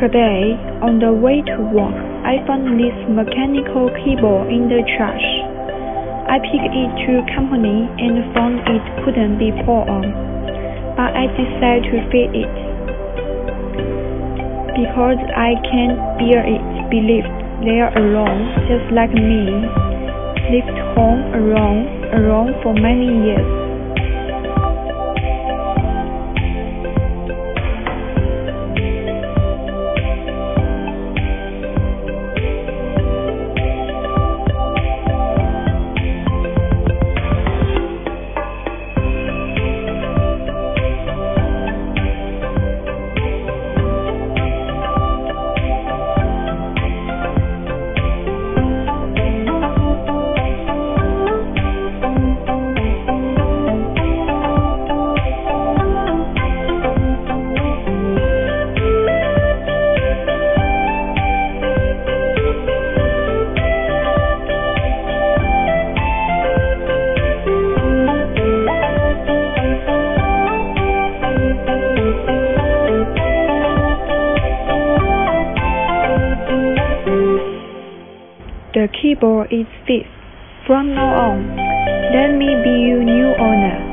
Yesterday, on the way to work, I found this mechanical keyboard in the trash. I picked it to company and found it couldn't be put on, but I decided to fix it because I can't bear it be left there alone, just like me, left home alone for many years. The keyboard is fixed. From now on, let me be your new owner.